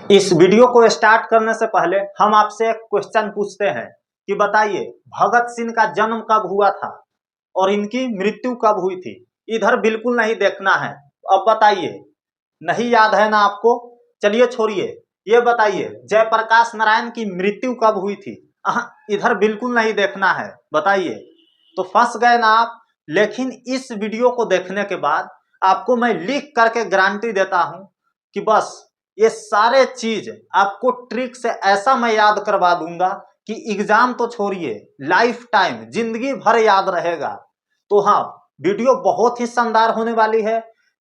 इस वीडियो को स्टार्ट करने से पहले हम आपसे एक क्वेश्चन पूछते हैं कि बताइए भगत सिंह का जन्म कब हुआ था और इनकी मृत्यु कब हुई थी। इधर बिल्कुल नहीं देखना है। अब बताइए, नहीं याद है ना आपको? चलिए छोड़िए, ये बताइए जयप्रकाश नारायण की मृत्यु कब हुई थी। इधर बिल्कुल नहीं देखना है। बताइए, तो फंस गए ना आप। लेकिन इस वीडियो को देखने के बाद आपको मैं लिख करके गारंटी देता हूं कि बस ये सारे चीज आपको ट्रिक से ऐसा मैं याद करवा दूंगा कि एग्जाम तो छोड़िए, लाइफ टाइम जिंदगी भर याद रहेगा। तो हाँ, वीडियो बहुत ही शानदार होने वाली है।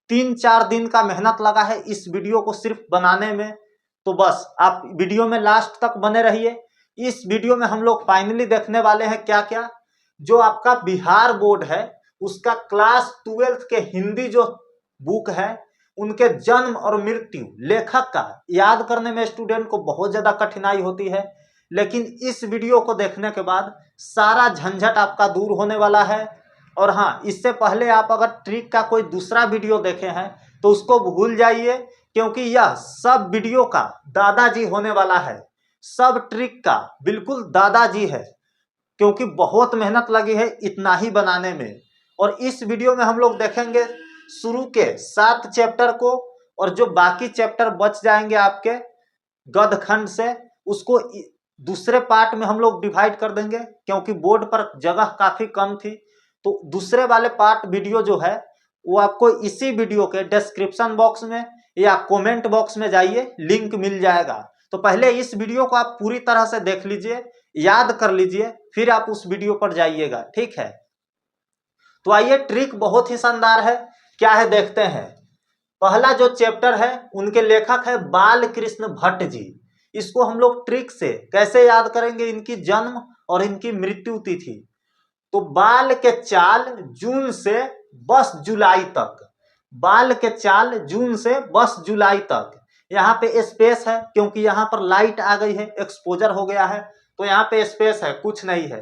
3-4 दिन का मेहनत लगा है इस वीडियो को सिर्फ बनाने में। तो बस आप वीडियो में लास्ट तक बने रहिए। इस वीडियो में हम लोग फाइनली देखने वाले हैं क्या क्या। जो आपका बिहार बोर्ड है उसका क्लास 12th के हिंदी जो बुक है, उनके जन्म और मृत्यु लेखक का याद करने में स्टूडेंट को बहुत ज्यादा कठिनाई होती है। लेकिन इस वीडियो को देखने के बाद सारा झंझट आपका दूर होने वाला है। और हाँ, इससे पहले आप अगर ट्रिक का कोई दूसरा वीडियो देखे हैं तो उसको भूल जाइए, क्योंकि यह सब वीडियो का दादाजी होने वाला है। सब ट्रिक का बिल्कुल दादाजी है, क्योंकि बहुत मेहनत लगी है इतना ही बनाने में। और इस वीडियो में हम लोग देखेंगे शुरू के 7 चैप्टर को, और जो बाकी चैप्टर बच जाएंगे आपके गद्य खंड से उसको दूसरे पार्ट में हम लोग डिवाइड कर देंगे, क्योंकि बोर्ड पर जगह काफी कम थी। तो दूसरे वाले पार्ट वीडियो जो है वो आपको इसी वीडियो के डिस्क्रिप्शन बॉक्स में या कमेंट बॉक्स में जाइए, लिंक मिल जाएगा। तो पहले इस वीडियो को आप पूरी तरह से देख लीजिए, याद कर लीजिए, फिर आप उस वीडियो पर जाइएगा, ठीक है। तो आइए, ट्रिक बहुत ही शानदार है, क्या है देखते हैं। पहला जो चैप्टर है उनके लेखक है बाल कृष्ण भट्ट जी। इसको हम लोग ट्रिक से कैसे याद करेंगे, इनकी जन्म और इनकी मृत्यु तिथि। तो बाल के चाल जून से 10 जुलाई तक, बाल के चाल जून से 10 जुलाई तक। यहाँ पे स्पेस है क्योंकि यहाँ पर लाइट आ गई है, एक्सपोजर हो गया है, तो यहाँ पे स्पेस है, कुछ नहीं है।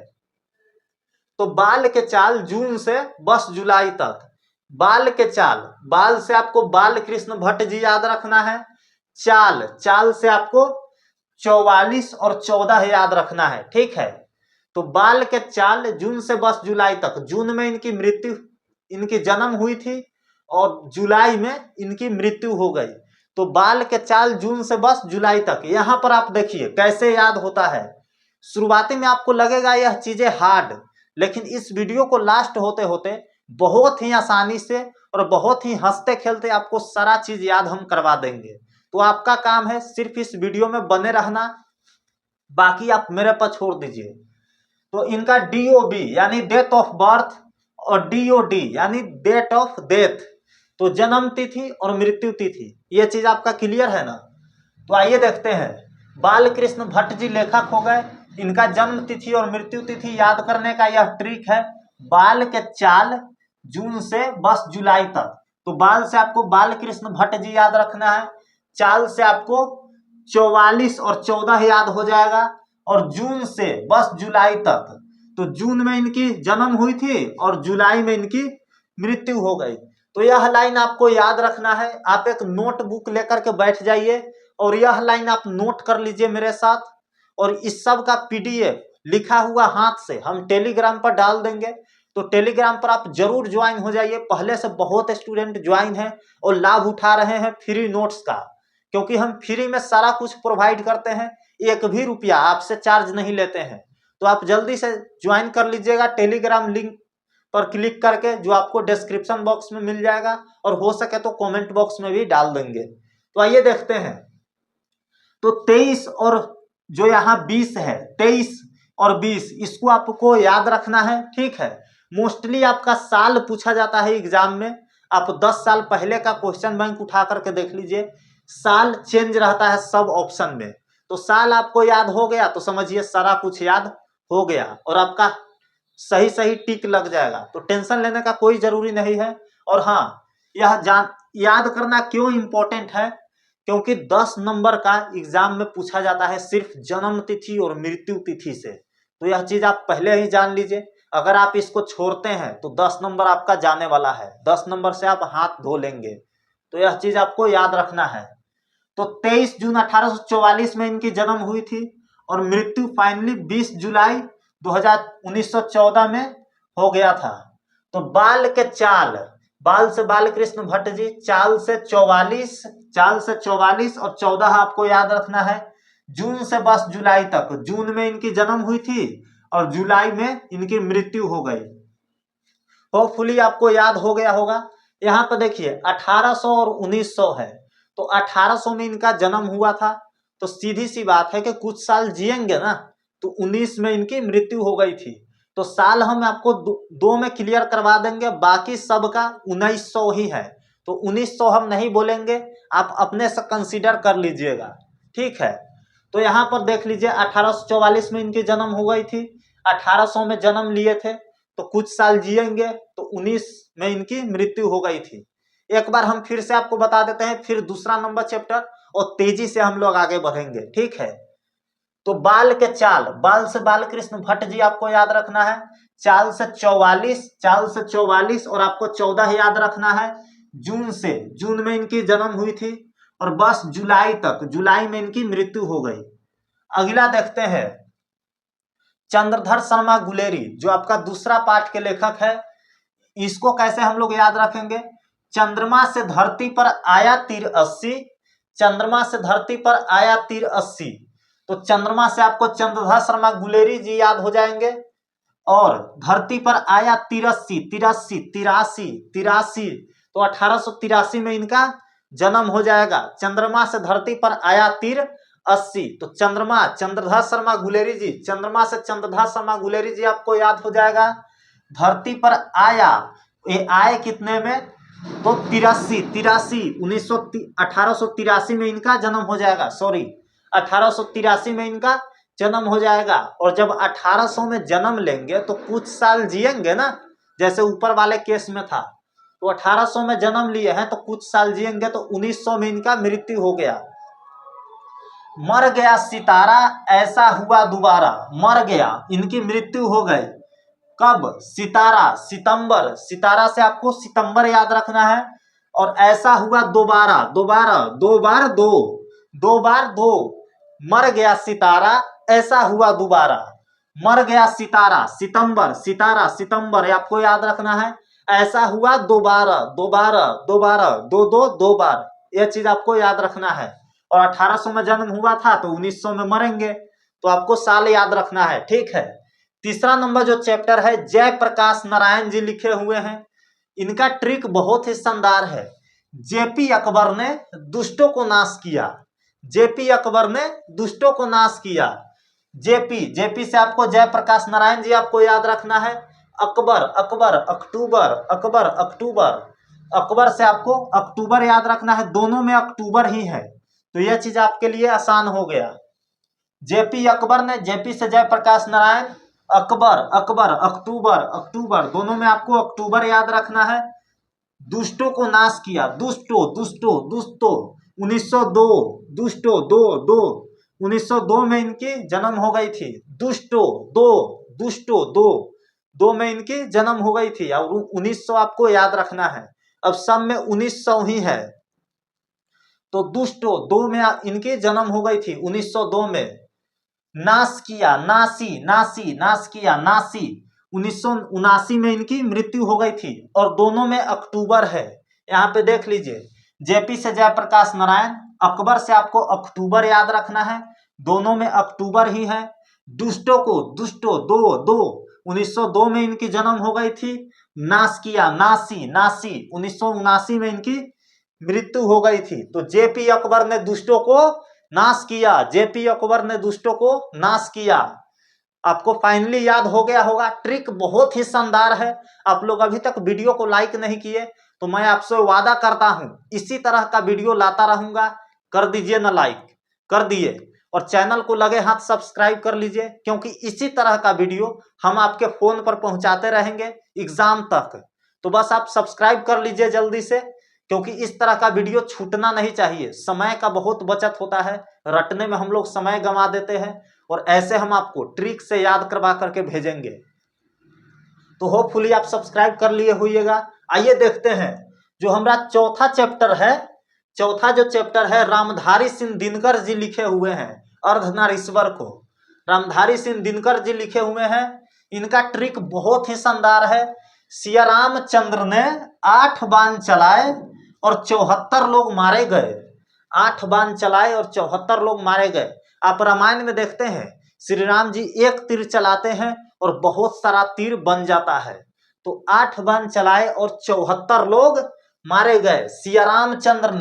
तो बाल के चाल जून से 10 जुलाई तक। बाल के चाल, बाल से आपको बाल कृष्ण भट्ट जी याद रखना है। चाल, चाल से आपको 44 और 14 याद रखना है, ठीक है। तो बाल के चाल जून से 10 जुलाई तक। जून में इनकी मृत्यु, इनकी जन्म हुई थी और जुलाई में इनकी मृत्यु हो गई। तो बाल के चाल जून से 10 जुलाई तक। यहां पर आप देखिए कैसे याद होता है। शुरुआती में आपको लगेगा यह चीजें हार्ड, लेकिन इस वीडियो को लास्ट होते होते बहुत ही आसानी से और बहुत ही हंसते खेलते आपको सारा चीज याद हम करवा देंगे। तो आपका काम है सिर्फ इस वीडियो में बने रहना, बाकी आप मेरे पर छोड़ दीजिए। तो इनका DOB यानी डेट ऑफ बर्थ और DOD यानी डेट ऑफ डेथ, तो जन्म तिथि और मृत्यु तिथि, ये चीज आपका क्लियर है ना। तो आइए देखते हैं। बाल कृष्ण भट्ट जी लेखक हो गए, इनका जन्म तिथि और मृत्यु तिथि याद करने का यह ट्रिक है। बाल के चाल जून से 10 जुलाई तक। तो बाल से आपको बाल कृष्ण भट्ट जी याद रखना है। चाल से आपको 44 और 14 याद हो जाएगा, और जून से 10 जुलाई तक। तो जून में इनकी जन्म हुई थी और जुलाई में इनकी मृत्यु हो गई। तो यह लाइन आपको याद रखना है। आप एक नोटबुक लेकर के बैठ जाइए और यह लाइन आप नोट कर लीजिए मेरे साथ। और इस सब का PDF लिखा हुआ हाथ से हम टेलीग्राम पर डाल देंगे। तो टेलीग्राम पर आप जरूर ज्वाइन हो जाइए। पहले से बहुत स्टूडेंट ज्वाइन हैं और लाभ उठा रहे हैं फ्री नोट्स का, क्योंकि हम फ्री में सारा कुछ प्रोवाइड करते हैं, 1 भी रुपया आपसे चार्ज नहीं लेते हैं। तो आप जल्दी से ज्वाइन कर लीजिएगा टेलीग्राम लिंक पर क्लिक करके, जो आपको डिस्क्रिप्शन बॉक्स में मिल जाएगा, और हो सके तो कमेंट बॉक्स में भी डाल देंगे। तो आइए देखते हैं। तो 23 और जो यहाँ 20 है, 23 और 20, इसको आपको याद रखना है, ठीक है। मोस्टली आपका साल पूछा जाता है एग्जाम में। आप 10 साल पहले का क्वेश्चन बैंक उठा करके देख लीजिए, साल चेंज रहता है सब ऑप्शन में। तो साल आपको याद हो गया तो समझिए सारा कुछ याद हो गया, और आपका सही सही टिक लग जाएगा। तो टेंशन लेने का कोई जरूरी नहीं है। और हाँ, यह याद करना क्यों इंपॉर्टेंट है, क्योंकि 10 नंबर का एग्जाम में पूछा जाता है सिर्फ जन्म तिथि और मृत्यु तिथि से। तो यह चीज आप पहले ही जान लीजिए। अगर आप इसको छोड़ते हैं तो 10 नंबर आपका जाने वाला है, 10 नंबर से आप हाथ धो लेंगे। तो यह चीज आपको याद रखना है। तो 23 जून 1844 में इनकी जन्म हुई थी और मृत्यु फाइनली 20 जुलाई 1914 में हो गया था। तो बाल के चाल, बाल से बाल कृष्ण भट्ट जी, चाल से 44 और 14 आपको याद रखना है। जून से बस जुलाई तक, जून में इनकी जन्म हुई थी और जुलाई में इनकी मृत्यु हो गई। होपफुली आपको याद हो गया होगा। यहाँ पर देखिए 1800 और 1900 है, तो 1800 में इनका जन्म हुआ था, तो सीधी सी बात है कि कुछ साल जिएंगे ना, तो 19 में इनकी मृत्यु हो गई थी। तो साल हम आपको दो में क्लियर करवा देंगे, बाकी सबका 1900 ही है, तो 1900 हम नहीं बोलेंगे, आप अपने से कंसीडर कर लीजिएगा, ठीक है। तो यहाँ पर देख लीजिए 1844 में इनकी जन्म हो गई थी, 1800 में जन्म लिए थे, तो कुछ साल जिएंगे, तो 19 में इनकी मृत्यु हो गई थी। एक बार हम फिर से आपको बता देते हैं, फिर दूसरा नंबर चैप्टर, और तेजी से हम लोग आगे बढ़ेंगे, ठीक है। तो बाल के चाल, बाल से बाल कृष्ण भट्ट जी आपको याद रखना है, चाल से 44 और आपको 14 याद रखना है। जून में इनकी जन्म हुई थी और बस जुलाई तक, जुलाई में इनकी मृत्यु हो गई। अगला देखते हैं चंद्रधर शर्मा गुलेरी, जो आपका दूसरा पाठ के लेखक है। इसको कैसे हम लोग याद रखेंगे? चंद्रमा से धरती पर आया तीर 80, चंद्रमा से धरती पर आया तीर 80, तो चंद्रमा से आपको चंद्रधर शर्मा गुलेरी जी याद हो जाएंगे, और धरती पर आया तिरासी, तो 1883 में इनका जन्म हो जाएगा। चंद्रमा से धरती पर आया तीर 80, तो चंद्रमा चंद्रधर शर्मा गुलेरी जी, चंद्रमा से चंद्रधर शर्मा गुलेरी जी आपको याद हो जाएगा। धरती पर आया, ये आए कितने में? तो 1883 में इनका जन्म हो जाएगा, 1883 में इनका जन्म हो जाएगा। और जब 1800 में जन्म लेंगे तो कुछ साल जिएंगे ना, जैसे ऊपर वाले केस में था, तो 1800 में जन्म लिए हैं तो कुछ साल जिएंगे, तो 1900 में इनका मृत्यु हो गया। मर गया सितारा ऐसा हुआ दोबारा, मर गया, इनकी मृत्यु हो गई। कब? सितारा, सितंबर, सितारा से आपको सितंबर याद रखना है। और ऐसा हुआ दोबारा, दो बार दो, मर गया सितारा ऐसा हुआ दोबारा, मर गया सितारा, सितंबर, सितारा सितंबर आपको याद रखना है। ऐसा हुआ दोबारा, दो बार, यह चीज आपको याद रखना है। और 1800 में जन्म हुआ था तो 1900 में मरेंगे, तो आपको साल याद रखना है, ठीक है। तीसरा नंबर जो चैप्टर है, जयप्रकाश नारायण जी लिखे हुए हैं। इनका ट्रिक बहुत ही शानदार है। जेपी अकबर ने दुष्टों को नाश किया, जेपी अकबर ने दुष्टों को नाश किया। जेपी से आपको जयप्रकाश नारायण जी आपको याद रखना है। अकबर, अकबर से आपको अक्टूबर याद रखना है, दोनों में अक्टूबर ही है, तो यह चीज आपके लिए आसान हो गया। जेपी अकबर ने, जेपी से जयप्रकाश नारायण, अकबर, अक्टूबर, दोनों में आपको अक्टूबर याद रखना है। दुष्टों को नाश किया, दुष्टो 1902 में इनकी जन्म हो गई थी। दुष्टो दो में इनकी जन्म हो गई थी, और 1900 आपको याद रखना है। अब सब में 1900 ही है, तो दुष्टो 2 में इनकी जन्म हो गई थी 1902 में। नाश किया, नासी 1979 में इनकी मृत्यु हो गई थी, और दोनों में अक्टूबर है। यहाँ पे देख लीजिए, जेपी से जयप्रकाश नारायण, अकबर से आपको अक्टूबर याद रखना है, दोनों में अक्टूबर ही है। दुष्टों 1902 में इनकी जन्म हो गई थी। नाश किया, नासी 1979 में इनकी मृत्यु हो गई थी। तो जेपी अकबर ने दुष्टों को नाश किया, जेपी अकबर ने दुष्टों को नाश किया। आपको फाइनली याद हो गया होगा। ट्रिक बहुत ही शानदार है। आप लोग अभी तक वीडियो को लाइक नहीं किए, तो मैं आपसे वादा करता हूं इसी तरह का वीडियो लाता रहूंगा। कर दीजिए ना लाइक, कर दिए, और चैनल को लगे हाथ सब्सक्राइब कर लीजिए, क्योंकि इसी तरह का वीडियो हम आपके फोन पर पहुंचाते रहेंगे एग्जाम तक। तो बस आप सब्सक्राइब कर लीजिए जल्दी से, क्योंकि इस तरह का वीडियो छूटना नहीं चाहिए। समय का बहुत बचत होता है, रटने में हम लोग समय गंवा देते हैं, और ऐसे हम आपको ट्रिक से याद करवा करके भेजेंगे। तो होपफुली आप सब्सक्राइब कर लिए होइएगा। आइए देखते हैं जो हमारा चौथा चैप्टर है, चौथा जो चैप्टर है रामधारी सिंह दिनकर जी लिखे हुए हैं अर्धनारीश्वर को। रामधारी सिंह दिनकर जी लिखे हुए हैं। इनका ट्रिक बहुत ही शानदार है। सिया रामचंद्र ने 8 बाण चलाए और 74 लोग मारे गए। 8 बाण चलाए और 74 लोग मारे गए। आप रामायण में देखते हैं श्री राम जी एक तीर चलाते हैं और बहुत सारा तीर बन जाता है। तो 8 बाण चलाए और 74 लोग मारे गए। सिया रामचंद्र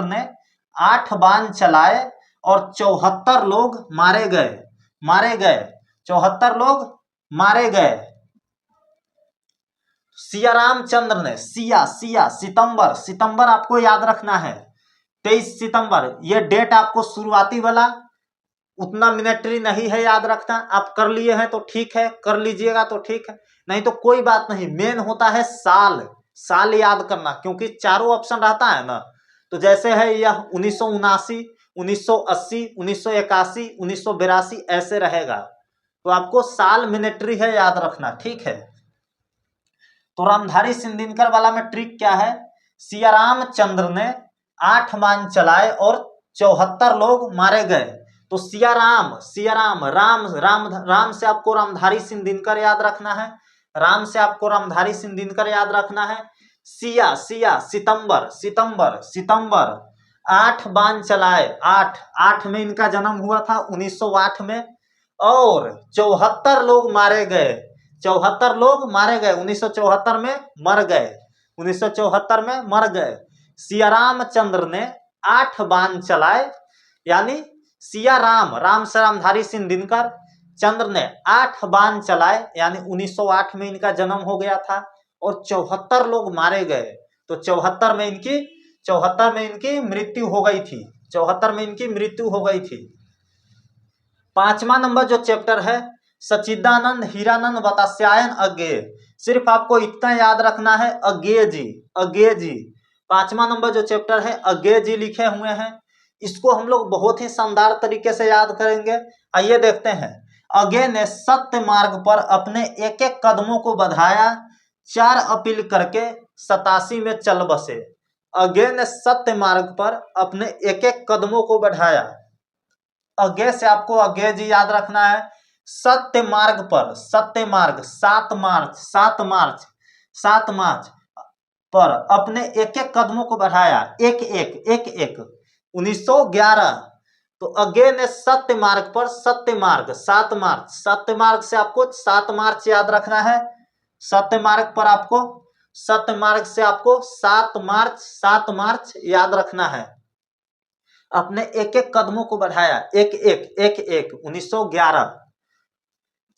ने 8 बाण चलाए और 74 लोग मारे गए 74 लोग मारे गए। सिया रामचंद्र ने सिया सितंबर आपको याद रखना है 23 सितंबर। ये डेट आपको शुरुआती वाला उतना मिलिट्री नहीं है याद रखना। आप कर लिए हैं तो ठीक है, कर लीजिएगा तो ठीक है, नहीं तो कोई बात नहीं। मेन होता है साल याद करना, क्योंकि चारों ऑप्शन रहता है ना। तो जैसे है यह 1979, 1980, 1981, 1982 ऐसे रहेगा। तो आपको साल मिलिट्री है याद रखना, ठीक है। तो रामधारी सिंह दिनकर वाला में ट्रिक क्या है? सिया रामचंद्र ने 8 बाण चलाए और 74 लोग मारे गए। तो सिया राम से आपको रामधारी सिंह दिनकर याद रखना है। राम से आपको रामधारी सिंह दिनकर याद रखना है। सिया सितंबर 8 बाण चलाए। 8 में इनका जन्म हुआ था 1908 में। और 74 लोग मारे गए। 74 लोग मारे गए 1974 में मर गए। 1974 में मर गए। सिया रामचंद्र ने 8 बाण चलाए, यानी सिया राम से रामधारी सिंह दिनकर, चंद्र ने 8 बाण चलाए, यानी 1908 में इनका जन्म हो गया था और 74 लोग मारे गए। तो 74 में इनकी मृत्यु हो गई थी। 74 में इनकी मृत्यु हो गई थी। 5वां नंबर जो चैप्टर है सच्चिदानंद हीरानंद वात्स्यायन अज्ञेय। सिर्फ आपको इतना याद रखना है अज्ञेय जी। 5वां नंबर जो चैप्टर है अज्ञेय जी लिखे हुए हैं। इसको हम लोग बहुत ही शानदार तरीके से याद करेंगे। आइए देखते हैं। अज्ञेय ने सत्य मार्ग पर अपने एक एक कदमों को बढ़ाया, 4 अपील करके 87 में चल बसे। अज्ञेय ने सत्य मार्ग पर अपने एक एक कदमों को बढ़ाया। अज्ञेय से आपको अज्ञेय जी याद रखना है। सत्य मार्ग 7 मार्च पर अपने एक एक कदमों को बढ़ाया। एक 1911। तो अज्ञेय ने सत्य मार्ग पर 7 मार्च से आपको 7 मार्च याद रखना है। सत्य मार्ग से आपको 7 मार्च याद रखना है। अपने एक एक कदमों को बढ़ाया। एक 1911।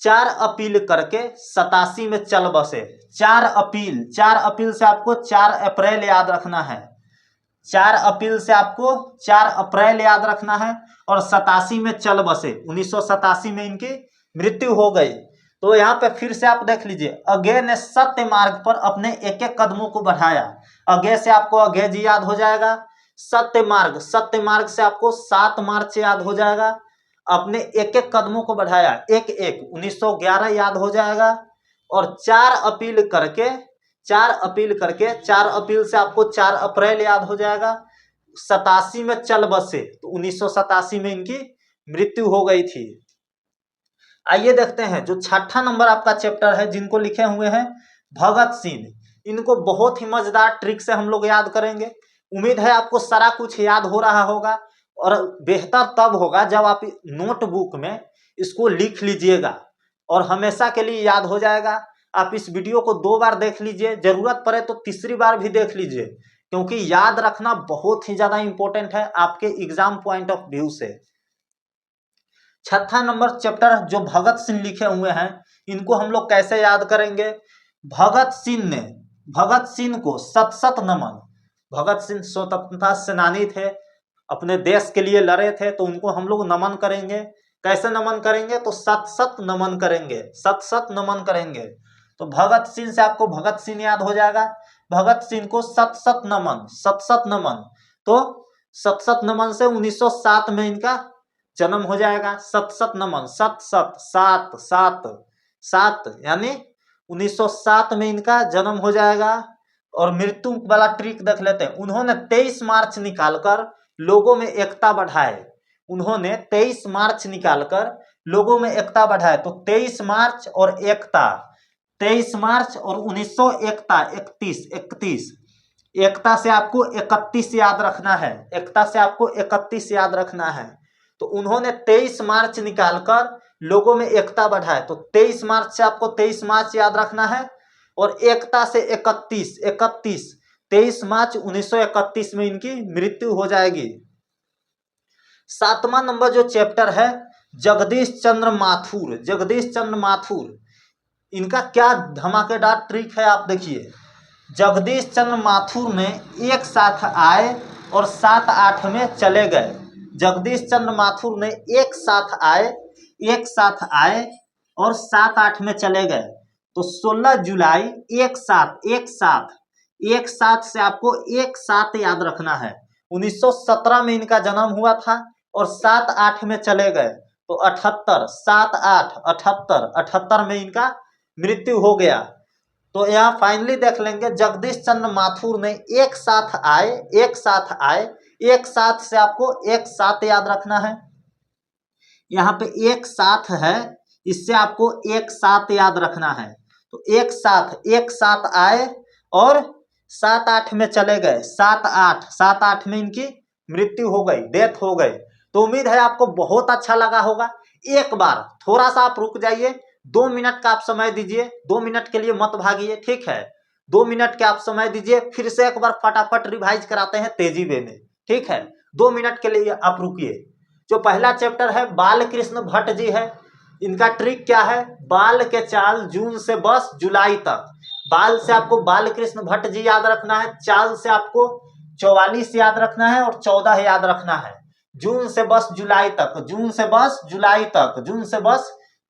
4 अपील करके 87 में चल बसे। 4 अपील से आपको 4 अप्रैल याद रखना है। 4 अपील से आपको 4 अप्रैल याद रखना है और 87 में चल बसे। 1987 में इनकी मृत्यु हो गई। तो यहाँ पे फिर से आप देख लीजिए। अज्ञेय ने सत्य मार्ग पर अपने एक एक कदमों को बढ़ाया। अज्ञेय से आपको अज्ञेय जी याद हो जाएगा। सत्य मार्ग से आपको 7 मार्च याद हो जाएगा। अपने एक एक कदमों को बढ़ाया। 1911 याद हो जाएगा। और 4 अपील करके 4 अपील से आपको 4 अप्रैल याद हो जाएगा। 87 में चल बसे। तो 1987 में इनकी मृत्यु हो गई थी। आइए देखते हैं जो 6ठा नंबर आपका चैप्टर है, जिनको लिखे हुए हैं भगत सिंह। इनको बहुत ही मजेदार ट्रिक से हम लोग याद करेंगे। उम्मीद है आपको सारा कुछ याद हो रहा होगा और बेहतर तब होगा जब आप नोटबुक में इसको लिख लीजिएगा और हमेशा के लिए याद हो जाएगा। आप इस वीडियो को 2 बार देख लीजिए, जरूरत पड़े तो तीसरी बार भी देख लीजिए, क्योंकि याद रखना बहुत ही ज्यादा इंपॉर्टेंट है आपके एग्जाम पॉइंट ऑफ व्यू से। 6ठा नंबर चैप्टर जो भगत सिंह लिखे हुए हैं, इनको हम लोग कैसे याद करेंगे? भगत सिंह को सत नमन। भगत सिंह स्वतंत्रता सेनानी थे, अपने देश के लिए लड़े थे, तो उनको हम लोग नमन करेंगे। कैसे नमन करेंगे? तो सत नमन करेंगे। सत नमन करेंगे। तो भगत सिंह से आपको भगत सिंह याद हो जाएगा। भगत सिंह को सत नमन। तो सत नमन से 1907 में इनका जन्म हो जाएगा। सत नमन, सात यानी 1907 में इनका जन्म हो जाएगा। और मृत्यु वाला ट्रिक देख लेते हैं। उन्होंने 23 मार्च निकालकर लोगों में एकता बढ़ाए। उन्होंने 23 मार्च निकालकर लोगों में एकता बढ़ाए। तो 23 मार्च और एकता, 23 मार्च और 1931 एकता से आपको 31 याद रखना है। एकता से आपको 31 याद रखना है। तो उन्होंने 23 मार्च निकालकर लोगों में एकता बढ़ाए। तो 23 मार्च से आपको 23 मार्च याद रखना है और एकता से 31 23 मार्च 1931 में इनकी मृत्यु हो जाएगी। 7वां नंबर जो चैप्टर है जगदीश चंद्र माथुर। जगदीश चंद्र माथुर, इनका क्या धमाकेदार ट्रिक है आप देखिए। जगदीश चंद्र माथुर ने एक साथ आए और 7-8 में चले गए। जगदीश चंद्र माथुर ने एक साथ आए और 7-8 में चले गए। तो 16 जुलाई एक साथ से आपको एक साथ याद रखना है। 1917 में इनका जन्म हुआ था और 7-8 में चले गए। तो 78 7-8 78 में इनका मृत्यु हो गया। तो यहाँ फाइनली देख लेंगे जगदीश चंद्र माथुर ने एक साथ आए, एक साथ से आपको एक साथ याद रखना है। यहाँ पे एक साथ है, इससे आपको एक साथ याद रखना है। तो एक साथ आए और 7-8 में चले गए। 7-8 में इनकी मृत्यु हो गई, डेथ हो गई। तो उम्मीद है आपको बहुत अच्छा लगा होगा। एक बार थोड़ा सा आप रुक जाइए, 2 मिनट का आप समय दीजिए। 2 मिनट के लिए मत भागिए, ठीक है। 2 मिनट के आप समय दीजिए, फिर से एक बार फटाफट रिवाइज कराते हैं तेजी वे में, ठीक है। 2 मिनट के लिए आप रुकिए। जो पहला चैप्टर है बालकृष्ण भट्ट जी है। इनका ट्रिक क्या है, बाल के चाल जून से बस जुलाई तक। बाल से आपको बालकृष्ण भट्ट जी याद रखना है, चाल से आपको 44 याद रखना है और 14 याद रखना है। जून से बस जुलाई तक, जून से बस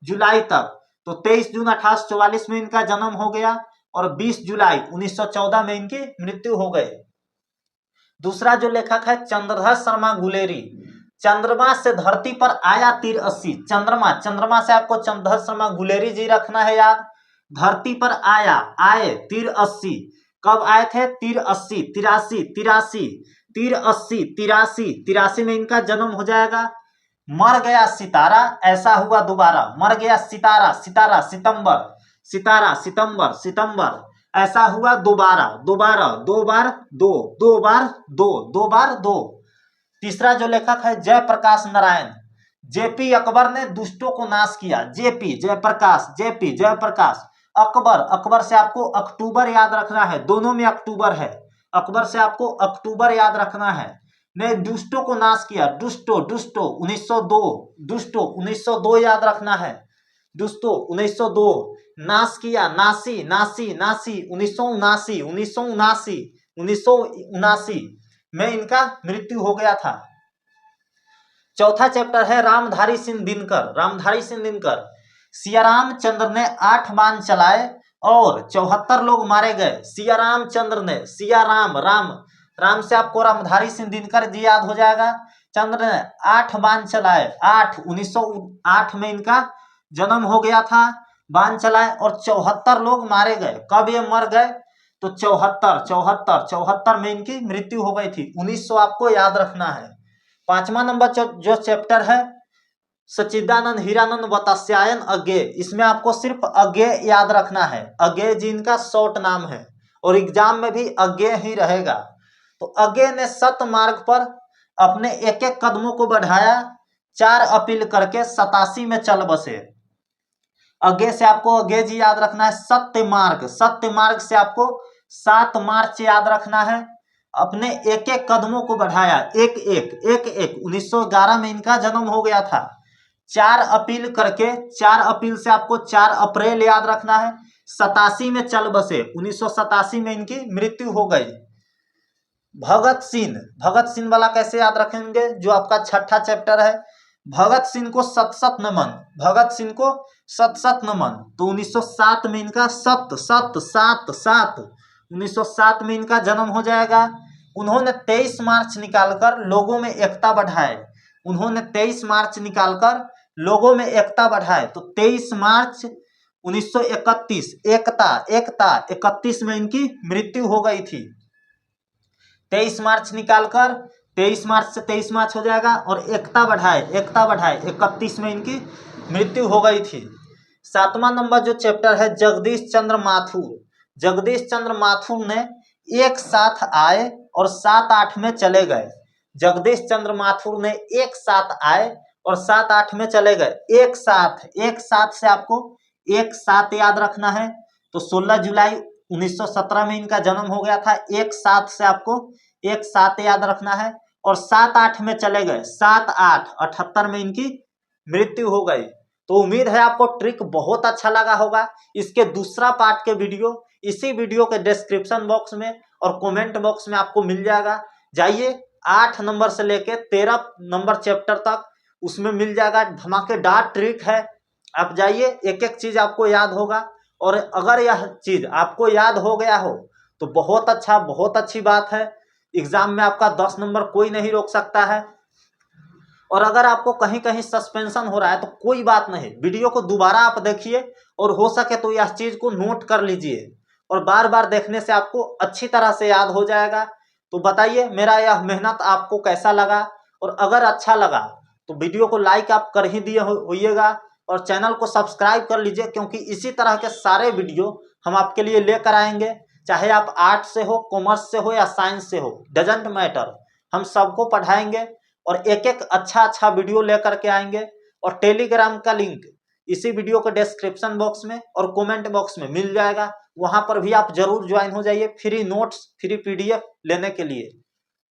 जुलाई तक। तो 23 जून 1844 में इनका जन्म हो गया और 20 जुलाई 1914 में इनकी मृत्यु हो गई। दूसरा जो लेखक है चंद्रधर शर्मा गुलेरी। चंद्रमा से धरती पर आया तीर 80। चंद्रमा से आपको चंद्रधर शर्मा गुलेरी जी रखना है याद। धरती पर आए तीर 80। कब आए थे? तीर 80 83 में इनका जन्म हो जाएगा। मर गया सितारा ऐसा हुआ दोबारा। मर गया सितारा सितंबर ऐसा हुआ दोबारा। दो बार दो। तीसरा जो लेखक है जयप्रकाश नारायण। जेपी अकबर ने दुष्टों को नाश किया। जयप्रकाश अकबर से आपको अक्टूबर याद रखना है, दोनों में अक्टूबर है। अकबर से आपको अक्टूबर याद रखना है। ने दुष्टों को नाश किया। दुष्टो 1902 याद रखना है। दुष्टो 1902। नाश किया नासी 1979 में इनका मृत्यु हो गया था। चौथा चैप्टर है रामधारी सिंह दिनकर। सियाराम चंद्र ने 8 बाण चलाए और 74 लोग मारे गए। राम से आपको रामधारी सिंह दिनकर जी याद हो जाएगा। चंद्र ने 8 बाण चलाए। 1908 में इनका जन्म हो गया था। बाण चलाए और 74 लोग मारे गए। कब ये मर गए? तो 74 में इनकी मृत्यु हो गई थी। 1900 आपको याद रखना है। 5वां नंबर जो चैप्टर है सच्चिदानंद हीरानंद वत्स्यायन अज्ञेय। इसमें आपको सिर्फ अज्ञेय याद रखना है। अज्ञेय जी इनका शॉर्ट नाम है और एग्जाम में भी अज्ञेय ही रहेगा। तो अज्ञेय ने सत्य मार्ग पर अपने एक कदमों को बढ़ाया। 4 अपील करके 87 में चल बसे। अज्ञेय से आपको अज्ञेय जी याद रखना है। सत्य मार्ग से आपको 7 मार्च याद रखना है। अपने एक कदमों को बढ़ाया। 1911 में इनका जन्म हो गया था। 4 अपील करके 4 अपील से आपको 4 अप्रैल याद रखना है। 87 में चल बसे। 1987 में इनकी मृत्यु हो गई। भगत सिंह वाला कैसे याद रखेंगे? जो आपका छठा चैप्टर है। भगत सिंह को सत नमन। तो 1907 में इनका 1907 में इनका जन्म हो जाएगा। उन्होंने 23 मार्च निकालकर लोगों में एकता बढ़ाए। तो 23 मार्च 1931 एकता 31 में इनकी मृत्यु हो गई थी। 23 मार्च निकालकर 23 मार्च से 23 मार्च हो जाएगा और एकता बढ़ाए 31 में इनकी मृत्यु हो गई थी। 7वां नंबर जो चैप्टर है जगदीश चंद्र माथुर। जगदीश चंद्र माथुर ने एक साथ आए और 7-8 में चले गए। जगदीश चंद्र माथुर ने एक साथ आए और 7-8 में चले गए। एक साथ से आपको एक साथ याद रखना है। तो 16 जुलाई 1917 में इनका जन्म हो गया था। एक साथ से आपको एक साथ याद रखना है और 7-8 में चले गए। 7-8 78 में इनकी मृत्यु हो गई। तो उम्मीद है आपको ट्रिक बहुत अच्छा लगा होगा। इसके दूसरा पार्ट के वीडियो इसी वीडियो के डिस्क्रिप्शन बॉक्स में और कमेंट बॉक्स में आपको मिल जाएगा। जाइए 8 नंबर से लेके 13 नंबर चैप्टर तक उसमें मिल जाएगा। धमाकेदार ट्रिक है। आप जाइए एक एक चीज आपको याद होगा और अगर यह चीज आपको याद हो गया हो तो बहुत अच्छा, बहुत अच्छी बात है। एग्जाम में आपका 10 नंबर कोई नहीं रोक सकता है। और अगर आपको कहीं कहीं सस्पेंशन हो रहा है तो कोई बात नहीं, वीडियो को दोबारा आप देखिए और हो सके तो यह चीज को नोट कर लीजिए और बार बार देखने से आपको अच्छी तरह से याद हो जाएगा। तो बताइए मेरा यह मेहनत आपको कैसा लगा, और अगर अच्छा लगा तो वीडियो को लाइक आप कर ही दिए होइएगा और चैनल को सब्सक्राइब कर लीजिए, क्योंकि इसी तरह के सारे वीडियो हम आपके लिए लेकर आएंगे। चाहे आप आर्ट से हो, कॉमर्स से हो या साइंस से हो, डजेंट मैटर, हम सबको पढ़ाएंगे और एक एक अच्छा वीडियो लेकर के आएंगे। और टेलीग्राम का लिंक इसी वीडियो के डिस्क्रिप्शन बॉक्स में और कमेंट बॉक्स में मिल जाएगा। वहां पर भी आप जरूर ज्वाइन हो जाइए फ्री नोट्स, फ्री पीडीएफ लेने के लिए।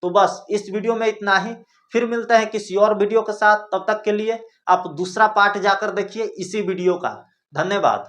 तो बस इस वीडियो में इतना ही। फिर मिलते हैं किसी और वीडियो के साथ। तब तक के लिए आप दूसरा पार्ट जाकर देखिए इसी वीडियो का। धन्यवाद।